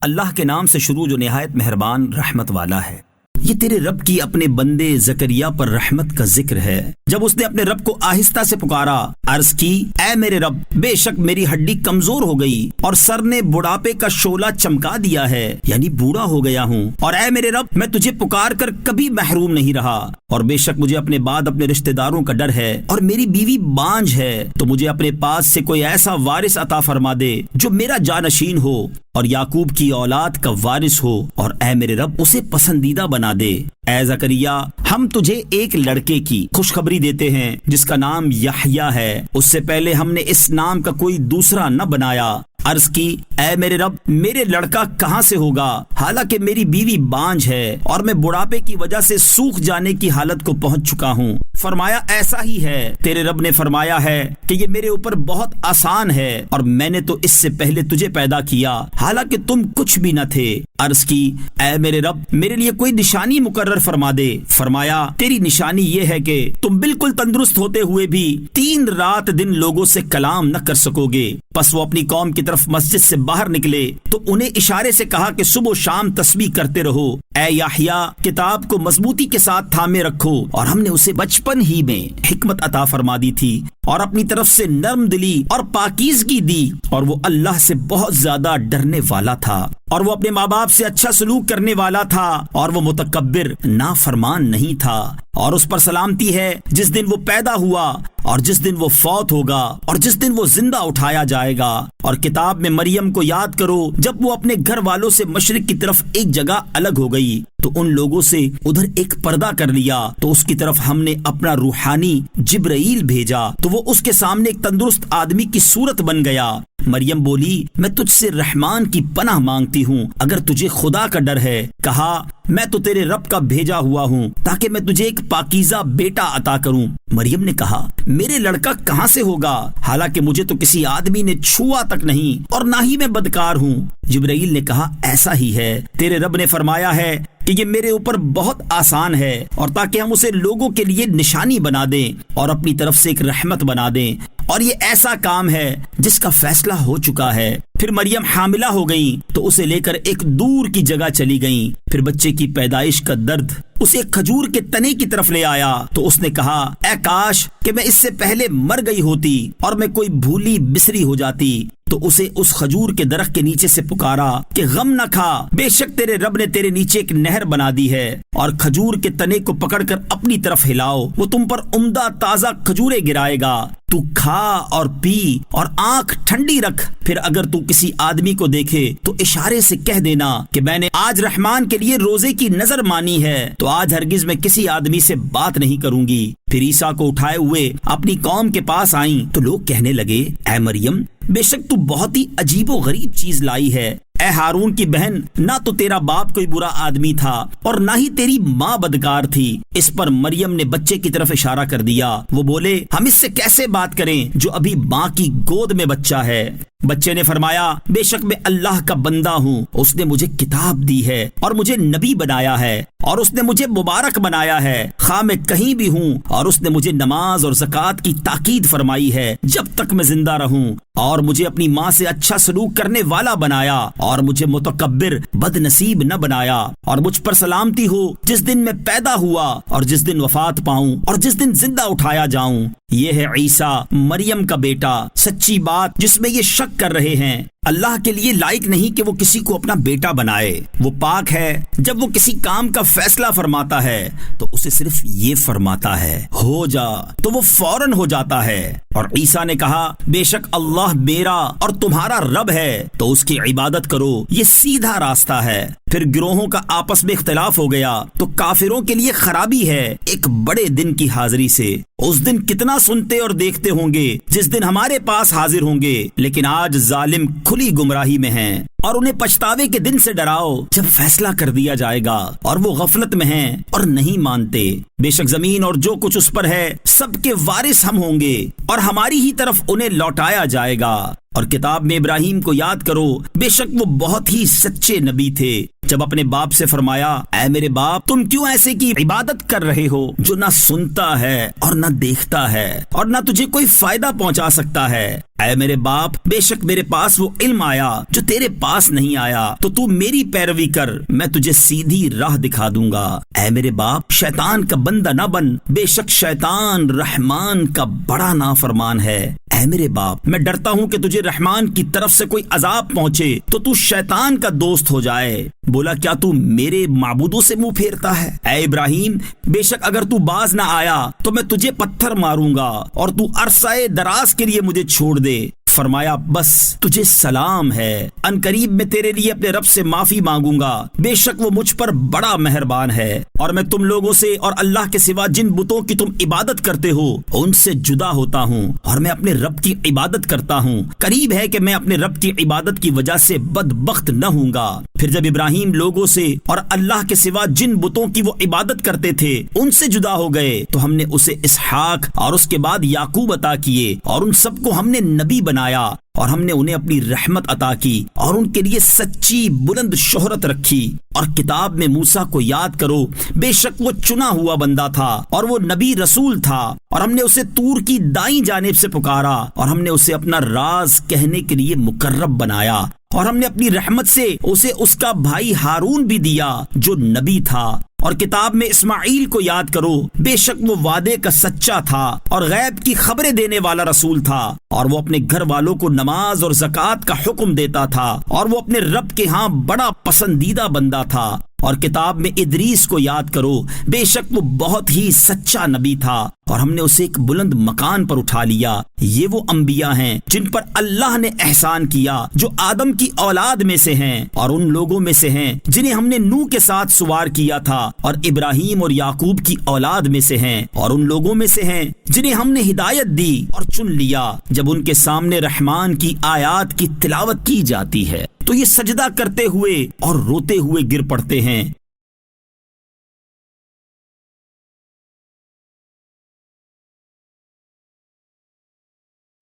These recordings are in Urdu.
اللہ کے نام سے شروع جو نہایت مہربان رحمت والا ہے۔ یہ تیرے رب کی اپنے بندے زکریا پر رحمت کا ذکر ہے۔ جب اس نے اپنے رب کو آہستہ سے پکارا، عرض کی، اے میرے رب، بے شک میری ہڈی کمزور ہو گئی اور سر نے بڑھاپے کا شعلہ چمکا دیا ہے، یعنی بوڑھا ہو گیا ہوں، اور اے میرے رب، میں تجھے پکار کر کبھی محروم نہیں رہا، اور بے شک مجھے اپنے بعد اپنے رشتہ داروں کا ڈر ہے، اور میری بیوی بانجھ ہے، تو مجھے اپنے پاس سے کوئی ایسا وارث عطا فرما دے جو میرا جانشین ہو اور یعقوب کی اولاد کا وارث ہو، اور اے میرے رب اسے پسندیدہ بنا دے۔ اے زکریا، ہم تجھے ایک لڑکے کی خوشخبری دیتے ہیں جس کا نام یحییٰ ہے، اس سے پہلے ہم نے اس نام کا کوئی دوسرا نہ بنایا۔ عرض کی، اے میرے رب، میرے لڑکا کہاں سے ہوگا، حالانکہ میری بیوی بانجھ ہے اور میں بڑھاپے کی وجہ سے سوکھ جانے کی حالت کو پہنچ چکا ہوں۔ فرمایا، ایسا ہی ہے، تیرے رب نے فرمایا ہے کہ یہ میرے اوپر بہت آسان ہے، اور میں نے تو اس سے پہلے تجھے پیدا کیا حالانکہ تم کچھ بھی نہ تھے۔ عرض کی، اے میرے رب، میرے لیے کوئی نشانی مقرر فرما دے۔ فرمایا، تیری نشانی یہ ہے کہ تم بالکل تندرست ہوتے ہوئے بھی 3 رات دن لوگوں سے کلام نہ کر سکو گے۔ پس وہ اپنی قوم کی طرف مسجد سے باہر نکلے تو انہیں اشارے سے کہا کہ صبح و شام تسبیح کرتے رہو۔ اے یحییٰ، کتاب کو مضبوطی کے ساتھ تھامے رکھو، اور ہم نے اسے بچپن ہی میں حکمت عطا فرما دی تھی اور اپنی طرف سے نرم دلی اور پاکیزگی دی، اور وہ اللہ سے بہت زیادہ ڈرنے والا تھا، اور وہ اپنے ماں باپ سے اچھا سلوک کرنے والا تھا، اور وہ متکبر نافرمان نہیں تھا۔ اور اس پر سلامتی ہے جس دن وہ پیدا ہوا اور جس دن وہ فوت ہوگا اور جس دن وہ زندہ اٹھایا جائے گا۔ اور کتاب میں مریم کو یاد کرو جب وہ اپنے گھر والوں سے مشرق کی طرف ایک جگہ الگ ہو گئی تو ان لوگوں سے ادھر ایک پردہ کر لیا، تو اس کی طرف ہم نے اپنا روحانی جبرائیل بھیجا تو وہ اس کے سامنے ایک تندرست آدمی کی صورت بن گیا۔ مریم بولی، میں تجھ سے رحمان کی پناہ مانگتی ہوں اگر تجھے خدا کا ڈر ہے۔ کہا، میں تو تیرے رب کا بھیجا ہوا ہوں تاکہ میں تجھے ایک پاکیزہ بیٹا عطا کروں۔ مریم نے کہا، میرے لڑکا کہاں سے ہوگا، حالانکہ مجھے تو کسی آدمی نے چھوا تک نہیں اور نہ ہی میں بدکار ہوں۔ جبرائیل نے کہا، ایسا ہی ہے، تیرے رب نے فرمایا ہے کہ یہ میرے اوپر بہت آسان ہے، اور تاکہ ہم اسے لوگوں کے لیے نشانی بنا دیں اور اپنی طرف سے ایک رحمت بنا دیں، اور یہ ایسا کام ہے جس کا فیصلہ ہو چکا ہے۔ پھر مریم حاملہ ہو گئیں تو اسے لے کر ایک دور کی جگہ چلی گئیں۔ پھر بچے کی پیدائش کا درد اسے ایک کھجور کے تنے کی طرف لے آیا تو اس نے کہا، اے کاش کہ میں اس سے پہلے مر گئی ہوتی اور میں کوئی بھولی بسری ہو جاتی۔ تو اسے اس کھجور کے درخت کے نیچے سے پکارا کہ غم نہ کھا، بے شک تیرے رب نے تیرے نیچے ایک نہر بنا دی ہے، اور کھجور کے تنے کو پکڑ کر اپنی طرف ہلاؤ، وہ تم پر عمدہ تازہ کھجوریں گرائے گا، تو کھا اور پی اور آنکھ ٹھنڈی رکھ۔ پھر اگر تو کسی آدمی کو دیکھے تو اشارے سے کہہ دینا کہ میں نے آج رحمان کے لیے روزے کی نظر مانی ہے، تو آج ہرگز میں کسی آدمی سے بات نہیں کروں گی۔ پھر عیسیٰ کو اٹھائے ہوئے اپنی قوم کے پاس آئیں تو لوگ کہنے لگے، اے مریم، بے شک تو بہت ہی عجیب و غریب چیز لائی ہے۔ اے ہارون کی بہن، نہ تو تیرا باپ کوئی برا آدمی تھا اور نہ ہی تیری ماں بدکار تھی۔ اس پر مریم نے بچے کی طرف اشارہ کر دیا۔ وہ بولے، ہم اس سے کیسے بات کریں جو ابھی ماں کی گود میں بچہ ہے؟ بچے نے فرمایا، بے شک میں اللہ کا بندہ ہوں، اس نے مجھے کتاب دی ہے اور مجھے نبی بنایا ہے، اور اس نے مجھے مبارک بنایا ہے، خواہ میں کہیں بھی ہوں، اور اس نے مجھے نماز اور زکوٰۃ کی تاکید فرمائی ہے جب تک میں زندہ رہوں، اور مجھے اپنی ماں سے اچھا سلوک کرنے والا بنایا، اور مجھے متکبر بد نصیب نہ بنایا، اور مجھ پر سلامتی ہو جس دن میں پیدا ہوا اور جس دن وفات پاؤں اور جس دن زندہ اٹھایا جاؤں۔ یہ ہے عیسیٰ مریم کا بیٹا، سچی بات جس میں یہ شک کر رہے ہیں۔ اللہ کے لیے لائق نہیں کہ وہ کسی کو اپنا بیٹا بنائے، وہ پاک ہے۔ جب وہ کسی کام کا فیصلہ فرماتا ہے تو اسے صرف یہ فرماتا ہے، ہو جا، تو وہ فوراً ہو جاتا ہے۔ اور عیسیٰ نے کہا، بے شک اللہ میرا اور تمہارا رب ہے، تو اس کی عبادت کرو، یہ سیدھا راستہ ہے۔ پھر گروہوں کا آپس میں اختلاف ہو گیا تو کافروں کے لیے خرابی ہے ایک بڑے دن کی حاضری سے۔ اس دن کتنا سنتے اور دیکھتے ہوں گے جس دن ہمارے پاس حاضر ہوں گے، لیکن آج ظالم کھلی گمراہی میں ہیں۔ اور انہیں پچھتاوے کے دن سے ڈراؤ جب فیصلہ کر دیا جائے گا، اور وہ غفلت میں ہیں اور نہیں مانتے۔ بے شک زمین اور جو کچھ اس پر ہے سب کے وارث ہم ہوں گے، اور ہماری ہی طرف انہیں لوٹایا جائے گا۔ اور کتاب میں ابراہیم کو یاد کرو، بے شک وہ بہت ہی سچے نبی تھے۔ جب اپنے باپ سے فرمایا اے میرے باپ تم کیوں ایسے کی عبادت کر رہے ہو جو نہ سنتا ہے اور نہ دیکھتا ہے اور نہ تجھے کوئی فائدہ پہنچا سکتا ہے؟ اے میرے باپ بے شک میرے پاس وہ علم آیا جو تیرے پاس نہیں آیا، تو میری پیروی کر، میں تجھے سیدھی راہ دکھا دوں گا۔ اے میرے باپ شیطان کا بندہ نہ بن، بے شک شیطان رحمان کا بڑا نافرمان ہے۔ اے میرے باپ میں ڈرتا ہوں کہ تجھے رحمان کی طرف سے کوئی عذاب پہنچے تو شیطان کا دوست ہو جائے۔ بولا کیا تو میرے معبودوں سے منہ پھیرتا ہے؟ اے ابراہیم بے شک اگر تو باز نہ آیا تو میں تجھے پتھر ماروں گا اور تو عرصہ دراز کے لیے مجھے چھوڑ دے۔ فرمایا بس تجھے سلام ہے، ان قریب میں تیرے لیے اپنے رب سے معافی مانگوں گا، بے شک وہ مجھ پر بڑا مہربان ہے، اور میں تم لوگوں سے اور اللہ کے سوا جن بتوں کی تم عبادت کرتے ہو ان سے جدا ہوتا ہوں اور میں اپنے رب کی عبادت کرتا ہوں۔ قریب ہے کہ میں اپنے رب کی عبادت کی وجہ سے بدبخت نہ ہوں گا۔ پھر جب ابراہیم لوگوں سے اور اللہ کے سوا جن بتوں کی وہ عبادت کرتے تھے ان سے جدا ہو گئے تو ہم نے اسے اسحاق اور اس کے بعد یعقوب عطا کیے، اور ان سب کو ہم نے نبی بنایا، اور ہم نے انہیں اپنی رحمت عطا کی اور ان کے لیے سچی بلند شہرت رکھی۔ اور کتاب میں موسیٰ کو یاد کرو، بے شک وہ چنا ہوا بندہ تھا اور وہ نبی رسول تھا، اور ہم نے اسے طور کی دائیں جانب سے پکارا اور ہم نے اسے اپنا راز کہنے کے لیے مقرب بنایا، اور ہم نے اپنی رحمت سے اسے اس کا بھائی ہارون بھی دیا جو نبی تھا۔ اور کتاب میں اسماعیل کو یاد کرو، بے شک وہ وعدے کا سچا تھا اور غیب کی خبریں دینے والا رسول تھا، اور وہ اپنے گھر والوں کو نماز اور زکوٰۃ کا حکم دیتا تھا، اور وہ اپنے رب کے ہاں بڑا پسندیدہ بندہ تھا۔ اور کتاب میں ادریس کو یاد کرو، بے شک وہ بہت ہی سچا نبی تھا اور ہم نے اسے ایک بلند مکان پر اٹھا لیا۔ یہ وہ انبیاء ہیں جن پر اللہ نے احسان کیا، جو آدم کی اولاد میں سے ہیں، اور ان لوگوں میں سے ہیں جنہیں ہم نے نوح کے ساتھ سوار کیا تھا، اور ابراہیم اور یعقوب کی اولاد میں سے ہیں، اور ان لوگوں میں سے ہیں جنہیں ہم نے ہدایت دی اور چن لیا۔ جب ان کے سامنے رحمان کی آیات کی تلاوت کی جاتی ہے تو یہ سجدہ کرتے ہوئے اور روتے ہوئے گر پڑتے ہیں۔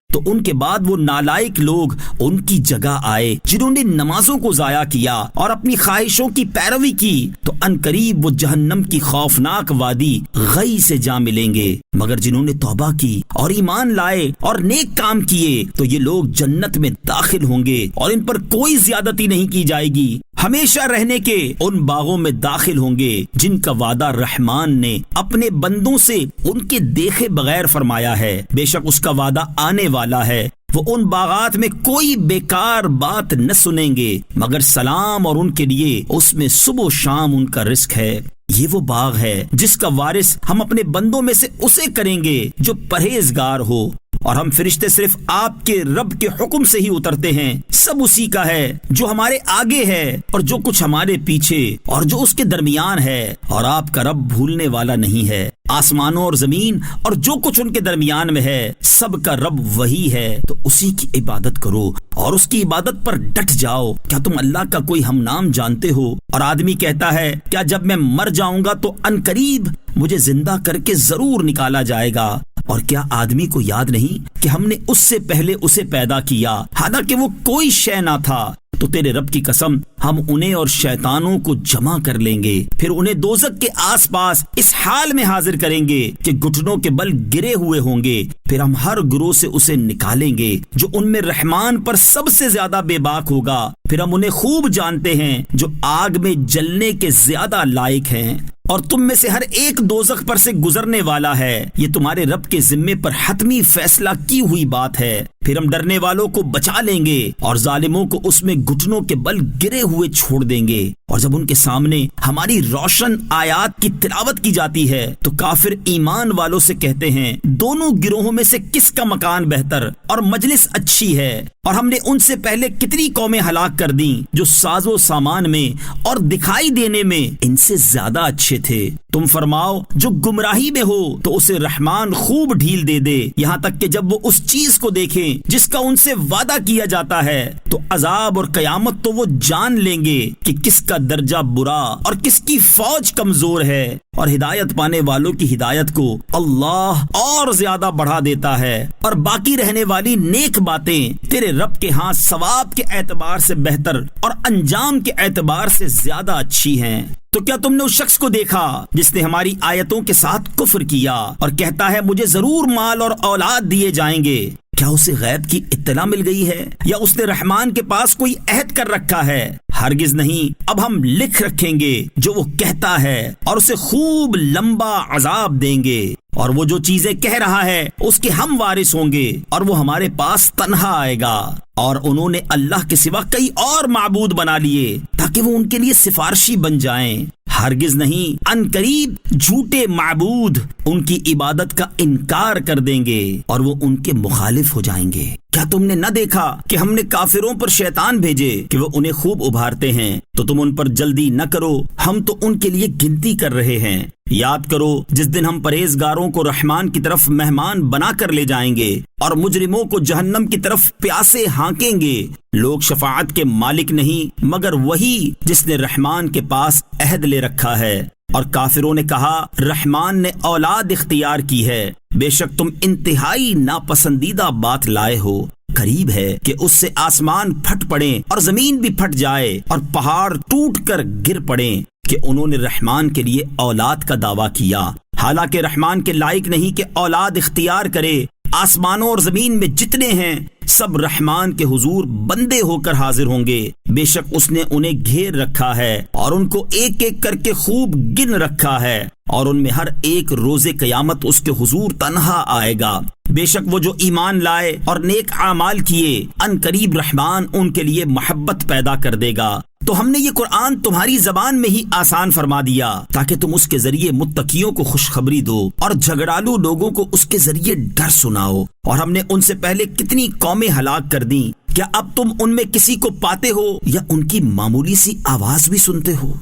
تو ان کے بعد وہ نالائق لوگ ان کی جگہ آئے جنہوں نے نمازوں کو ضائع کیا اور اپنی خواہشوں کی پیروی کی، تو ان قریب وہ جہنم کی خوفناک وادی غی سے جا ملیں گے، مگر جنہوں نے توبہ کی اور ایمان لائے اور نیک کام کیے تو یہ لوگ جنت میں داخل ہوں گے اور ان پر کوئی زیادتی نہیں کی جائے گی، ہمیشہ رہنے کے ان باغوں میں داخل ہوں گے جن کا وعدہ رحمان نے اپنے بندوں سے ان کے دیکھے بغیر فرمایا ہے۔ بے شک اس کا وعدہ آنے والا ہے، وہ ان باغات میں کوئی بیکار بات نہ سنیں گے مگر سلام، اور ان کے لیے اس میں صبح و شام ان کا رزق ہے۔ یہ وہ باغ ہے جس کا وارث ہم اپنے بندوں میں سے اسے کریں گے جو پرہیزگار ہو، اور ہم فرشتے صرف آپ کے رب کے حکم سے ہی اترتے ہیں، سب اسی کا ہے جو ہمارے آگے ہے اور جو کچھ ہمارے پیچھے اور جو اس کے درمیان ہے، اور آپ کا رب بھولنے والا نہیں ہے۔ آسمانوں اور زمین اور جو کچھ ان کے درمیان میں ہے سب کا رب وہی ہے، تو اسی کی عبادت کرو اور اس کی عبادت پر ڈٹ جاؤ۔ کیا تم اللہ کا کوئی ہم نام جانتے ہو؟ اور آدمی کہتا ہے کیا جب میں مر جاؤں گا تو ان قریب مجھے زندہ کر کے ضرور نکالا جائے گا؟ اور کیا آدمی کو یاد نہیں کہ ہم نے اس سے پہلے اسے پیدا کیا، حالانکہ وہ کوئی شے نہ تھا؟ تو تیرے رب کی قسم ہم انہیں اور شیطانوں کو جمع کر لیں گے، پھر انہیں دوزخ کے آس پاس اس حال میں حاضر کریں گے کہ گھٹنوں کے بل گرے ہوئے ہوں گے، پھر ہم ہر گروہ سے اسے نکالیں گے جو ان میں رحمان پر سب سے زیادہ بے باک ہوگا، پھر ہم انہیں خوب جانتے ہیں جو آگ میں جلنے کے زیادہ لائق ہیں، اور تم میں سے ہر ایک دوزخ پر سے گزرنے والا ہے۔ یہ تمہارے رب کے ذمے پر حتمی فیصلہ کی ہوئی بات ہے۔ پھر ہم ڈرنے والوں کو بچا لیں گے اور ظالموں کو اس میں گھٹنوں کے بل گرے ہوئے چھوڑ دیں گے۔ اور جب ان کے سامنے ہماری روشن آیات کی تلاوت کی جاتی ہے تو کافر ایمان والوں سے کہتے ہیں دونوں گروہوں میں سے کس کا مکان بہتر اور مجلس اچھی ہے، اور ہم نے ان سے پہلے کتنی قومیں ہلاک کر دیں جو ساز و سامان میں اور دکھائی دینے میں ان سے زیادہ اچھے تھے۔ تم فرماؤ جو گمراہی میں ہو تو اسے رحمان خوب ڈھیل دے دے، یہاں تک کہ جب وہ اس چیز کو دیکھیں جس کا ان سے وعدہ کیا جاتا ہے تو عذاب اور قیامت تو وہ جان لیں گے کہ کس کا کا درجہ برا اور کس کی فوج کمزور ہے، اور ہدایت پانے والوں کی ہدایت کو اللہ اور زیادہ بڑھا دیتا ہے، اور باقی رہنے والی نیک باتیں تیرے رب کے ہاں ثواب کے اعتبار سے بہتر اور انجام کے اعتبار سے زیادہ اچھی ہیں۔ تو کیا تم نے اس شخص کو دیکھا جس نے ہماری آیتوں کے ساتھ کفر کیا اور کہتا ہے مجھے ضرور مال اور اولاد دیے جائیں گے؟ کیا اسے غیب کی اطلاع مل گئی ہے یا اس نے رحمان کے پاس کوئی عہد کر رکھا ہے؟ ہرگز نہیں، اب ہم لکھ رکھیں گے جو وہ کہتا ہے اور اسے خوب لمبا عذاب دیں گے، اور وہ جو چیزیں کہہ رہا ہے اس کے ہم وارث ہوں گے، اور وہ ہمارے پاس تنہا آئے گا۔ اور انہوں نے اللہ کے سوا کئی اور معبود بنا لیے تاکہ وہ ان کے لیے سفارشی بن جائیں۔ ہرگز نہیں، ان قریب جھوٹے معبود ان کی عبادت کا انکار کر دیں گے اور وہ ان کے مخالف ہو جائیں گے۔ کیا تم نے نہ دیکھا کہ ہم نے کافروں پر شیطان بھیجے کہ وہ انہیں خوب ابھارتے ہیں؟ تو تم ان پر جلدی نہ کرو، ہم تو ان کے لیے گنتی کر رہے ہیں۔ یاد کرو جس دن ہم پرہیزگاروں کو رحمان کی طرف مہمان بنا کر لے جائیں گے اور مجرموں کو جہنم کی طرف پیاسے ہانکیں گے۔ لوگ شفاعت کے مالک نہیں مگر وہی جس نے رحمان کے پاس عہد لے رکھا ہے۔ اور کافروں نے کہا رحمان نے اولاد اختیار کی ہے، بے شک تم انتہائی ناپسندیدہ بات لائے ہو۔ قریب ہے کہ اس سے آسمان پھٹ پڑیں اور زمین بھی پھٹ جائے اور پہاڑ ٹوٹ کر گر پڑیں کہ انہوں نے رحمان کے لیے اولاد کا دعویٰ کیا، حالانکہ رحمان کے لائق نہیں کہ اولاد اختیار کرے۔ آسمانوں اور زمین میں جتنے ہیں سب رحمان کے حضور بندے ہو کر حاضر ہوں گے، بے شک اس نے انہیں گھیر رکھا ہے اور ان کو ایک ایک کر کے خوب گن رکھا ہے، اور ان میں ہر ایک روز قیامت اس کے حضور تنہا آئے گا۔ بے شک وہ جو ایمان لائے اور نیک اعمال کیے ان قریب رحمان ان کے لیے محبت پیدا کر دے گا۔ تو ہم نے یہ قرآن تمہاری زبان میں ہی آسان فرما دیا تاکہ تم اس کے ذریعے متقیوں کو خوشخبری دو اور جھگڑالو لوگوں کو اس کے ذریعے ڈر سناؤ۔ اور ہم نے ان سے پہلے کتنی قومیں ہلاک کر دیں، کیا اب تم ان میں کسی کو پاتے ہو یا ان کی معمولی سی آواز بھی سنتے ہو؟